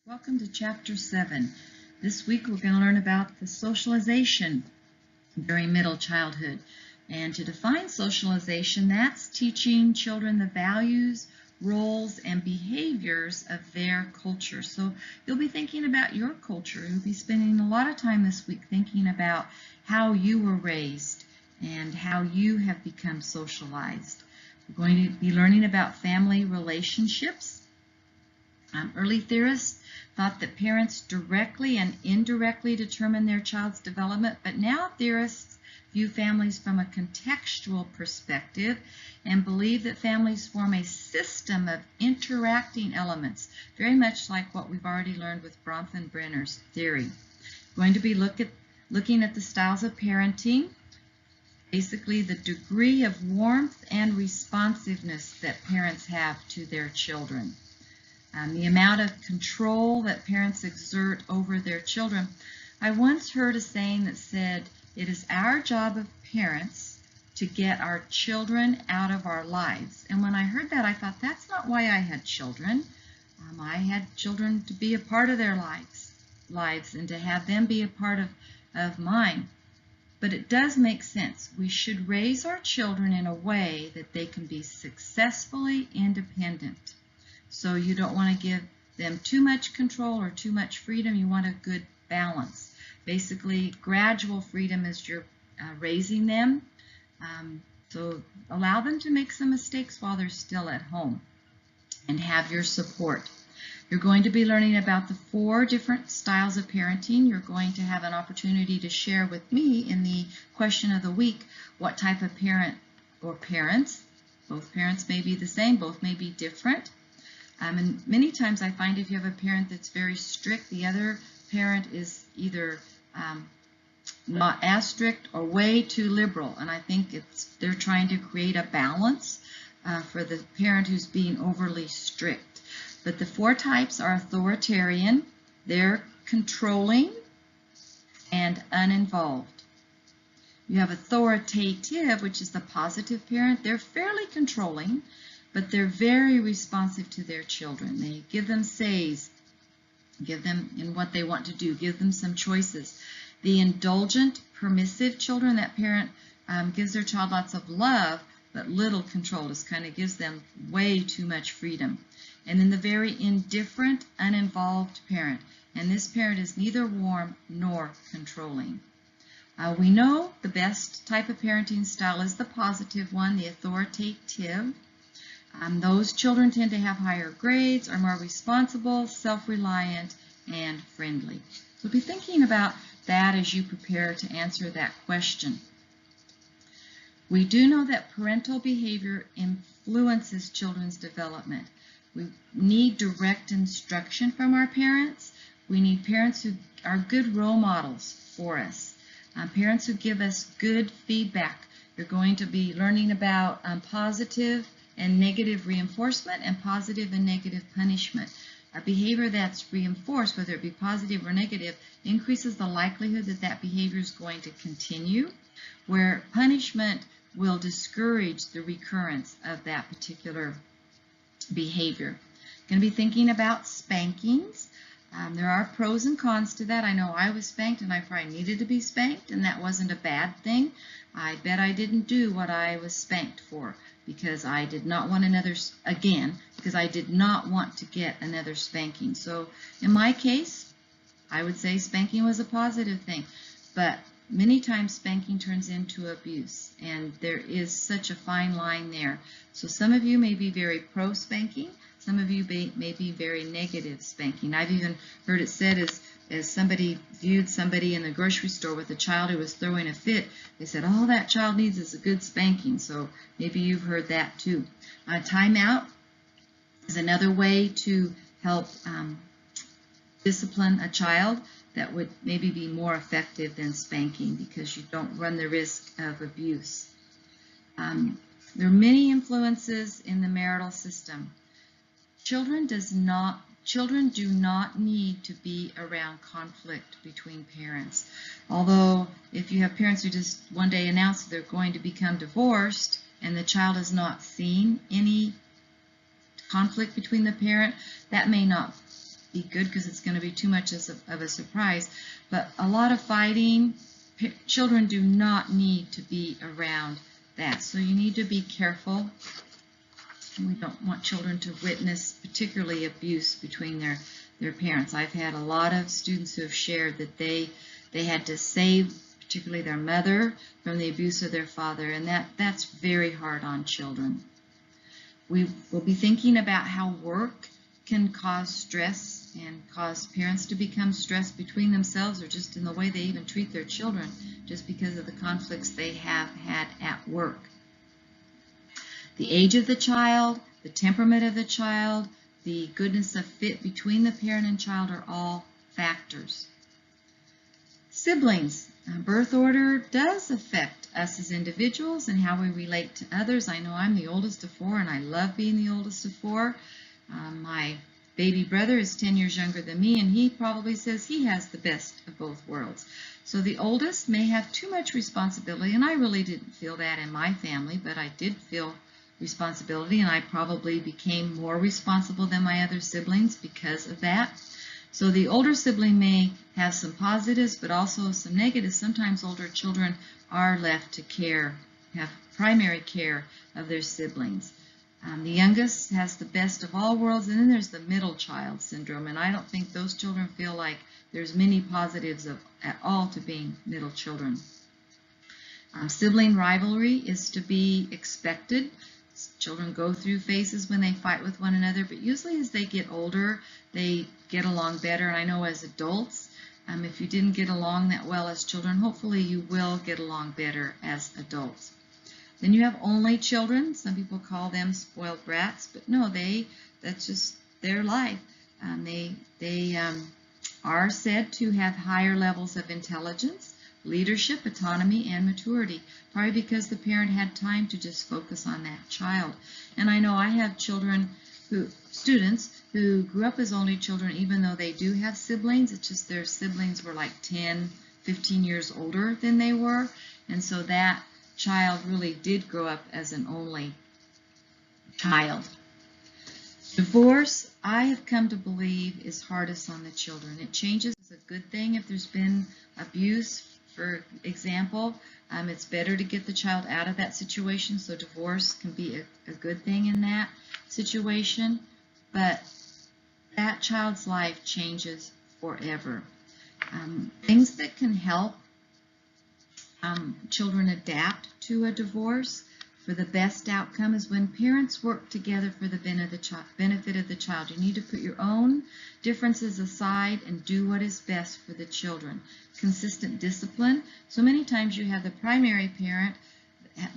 Welcome to Chapter 7. This week we're going to learn about the socialization during middle childhood. And to define socialization, that's teaching children the values, roles, and behaviors of their culture. So you'll be thinking about your culture. You'll be spending a lot of time this week thinking about how you were raised and how you have become socialized. We're going to be learning about family relationships. Early theorists thought that parents directly and indirectly determine their child's development, but now theorists view families from a contextual perspective and believe that families form a system of interacting elements, very much like what we've already learned with Bronfenbrenner's theory. We're going to be looking at the styles of parenting, basically the degree of warmth and responsiveness that parents have to their children. The amount of control that parents exert over their children. I once heard a saying that said, "It is our job of parents to get our children out of our lives." And when I heard that, I thought, that's not why I had children. I had children to be a part of their lives and to have them be a part of mine. But it does make sense. We should raise our children in a way that they can be successfully independent. So you don't want to give them too much control or too much freedom. You want a good balance. Basically, gradual freedom as you're raising them. So allow them to make some mistakes while they're still at home and have your support. You're going to be learning about the 4 different styles of parenting. You're going to have an opportunity to share with me in the question of the week what type of parent or parents. Both parents may be the same, both may be different. And many times I find if you have a parent that's very strict, the other parent is either not as strict or way too liberal. And I think they're trying to create a balance for the parent who's being overly strict. But the 4 types are authoritarian, they're controlling, and uninvolved. You have authoritative, which is the positive parent. They're fairly controlling, but they're very responsive to their children. They give them says, give them in what they want to do, give them some choices. The indulgent, permissive children, that parent gives their child lots of love, but little control, just kind of gives them way too much freedom. And then the very indifferent, uninvolved parent. And this parent is neither warm nor controlling. We know the best type of parenting style is the positive one, the authoritative. Those children tend to have higher grades, are more responsible, self-reliant, and friendly. So be thinking about that as you prepare to answer that question. We do know that parental behavior influences children's development. We need direct instruction from our parents. We need parents who are good role models for us. Parents who give us good feedback. You're going to be learning about positive and negative reinforcement and positive and negative punishment. A behavior that's reinforced, whether it be positive or negative, increases the likelihood that that behavior is going to continue, where punishment will discourage the recurrence of that particular behavior. Going to be thinking about spankings. There are pros and cons to that. I know I was spanked and I probably needed to be spanked, and that wasn't a bad thing. I bet I didn't do what I was spanked for because I did not want because I did not want to get another spanking. So in my case, I would say spanking was a positive thing, but many times spanking turns into abuse, and there is such a fine line there. So some of you may be very pro spanking, some of you may be very negative spanking. I've even heard it said as somebody viewed somebody in the grocery store with a child who was throwing a fit, they said, all that child needs is a good spanking. So maybe you've heard that too. Timeout is another way to help discipline a child that would maybe be more effective than spanking because you don't run the risk of abuse. There are many influences in the marital system. Children do not need to be around conflict between parents. Although if you have parents who just one day announce that they're going to become divorced and the child has not seen any conflict between the parent, that may not be good because it's going to be too much of a surprise. But a lot of fighting, children do not need to be around that. So you need to be careful. We don't want children to witness particularly abuse between their parents. I've had a lot of students who have shared that they had to save particularly their mother from the abuse of their father, and that's very hard on children. We will be thinking about how work can cause stress and cause parents to become stressed between themselves or just in the way they even treat their children just because of the conflicts they have had at work. The age of the child, the temperament of the child, the goodness of fit between the parent and child are all factors. Siblings. Birth order does affect us as individuals and how we relate to others. I know I'm the oldest of 4 and I love being the oldest of 4. My baby brother is 10 years younger than me and he probably says he has the best of both worlds. So the oldest may have too much responsibility, and I really didn't feel that in my family, but I did feel responsibility, and I probably became more responsible than my other siblings because of that. So the older sibling may have some positives, but also some negatives. Sometimes older children are left to have primary care of their siblings. The youngest has the best of all worlds, and then there's the middle child syndrome, and I don't think those children feel like there's many positives at all to being middle children. Sibling rivalry is to be expected. Children go through phases when they fight with one another, but usually as they get older, they get along better. And I know as adults, if you didn't get along that well as children, hopefully you will get along better as adults. Then you have only children. Some people call them spoiled brats, but no, that's just their life. They are said to have higher levels of intelligence, leadership, autonomy, and maturity, probably because the parent had time to just focus on that child. And I know I have students who grew up as only children, even though they do have siblings. It's just their siblings were like 10, 15 years older than they were, and so that child really did grow up as an only child. Divorce, I have come to believe, is hardest on the children. It changes is a good thing if there's been abuse. For example, it's better to get the child out of that situation, so divorce can be a good thing in that situation, but that child's life changes forever. Things that can help children adapt to a divorce for the best outcome is when parents work together for the benefit of the child. You need to put your own differences aside and do what is best for the children. Consistent discipline. So many times you have the primary parent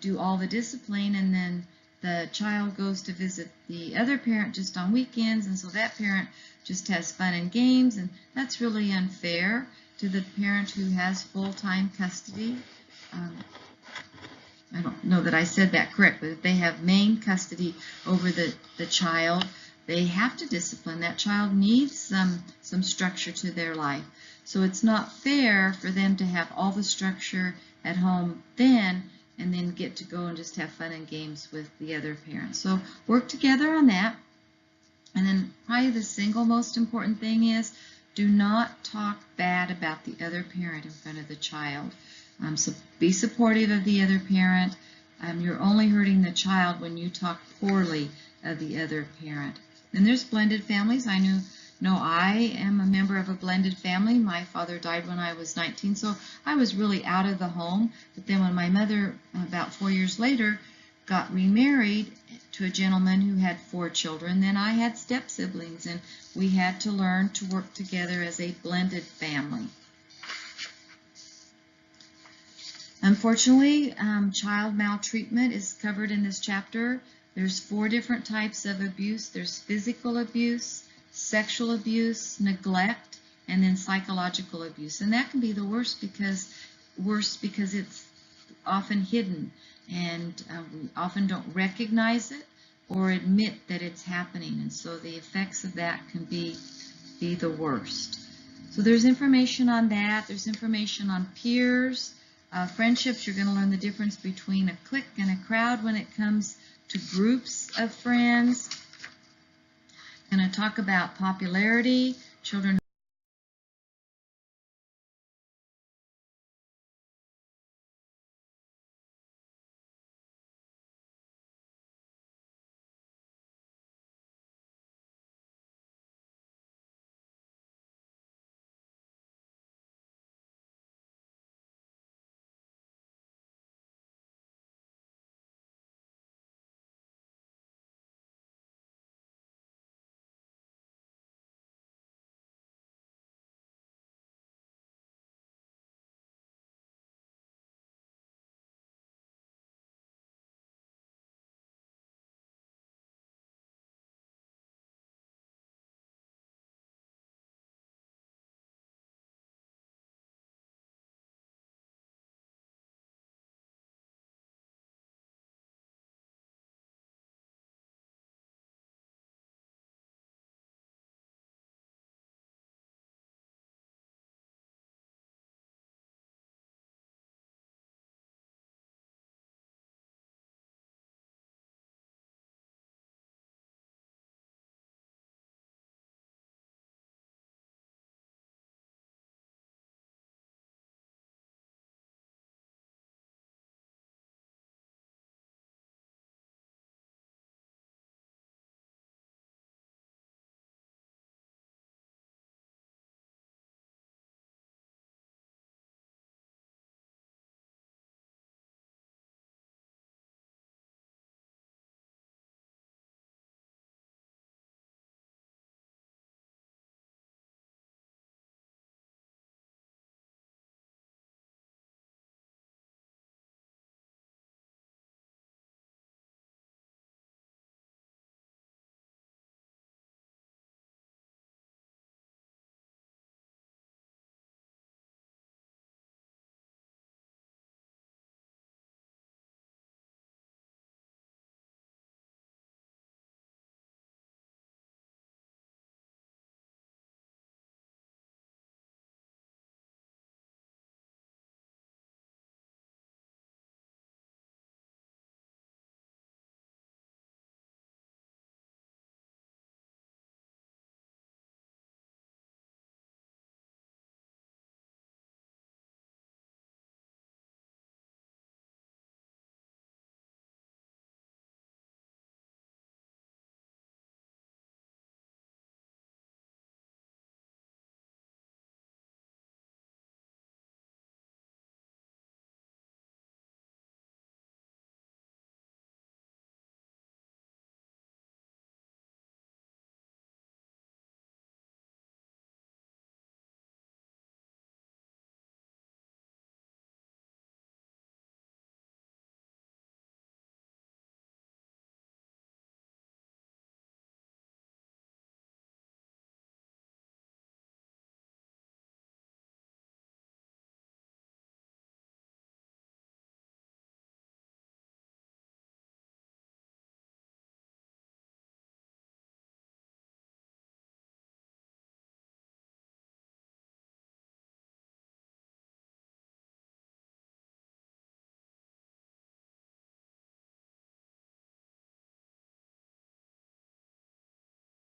do all the discipline, and then the child goes to visit the other parent just on weekends, and so that parent just has fun and games, and that's really unfair to the parent who has full-time custody. I don't know that I said that correct, but if they have main custody over the child, they have to discipline. That child needs some structure to their life. So it's not fair for them to have all the structure at home then and then get to go and just have fun and games with the other parents. So work together on that. And then probably the single most important thing is do not talk bad about the other parent in front of the child. So be supportive of the other parent. You're only hurting the child when you talk poorly of the other parent. And there's blended families. I am a member of a blended family. My father died when I was 19, so I was really out of the home. But then when my mother, about 4 years later, got remarried to a gentleman who had 4 children, then I had step-siblings, and we had to learn to work together as a blended family. Unfortunately, child maltreatment is covered in this chapter. There's 4 different types of abuse. There's physical abuse, sexual abuse, neglect, and then psychological abuse. And that can be the worst because it's often hidden, and we often don't recognize it or admit that it's happening. And so the effects of that can be the worst. So there's information on that. There's information on peers. Friendships, you're going to learn the difference between a clique and a crowd when it comes to groups of friends. We're going to talk about popularity, children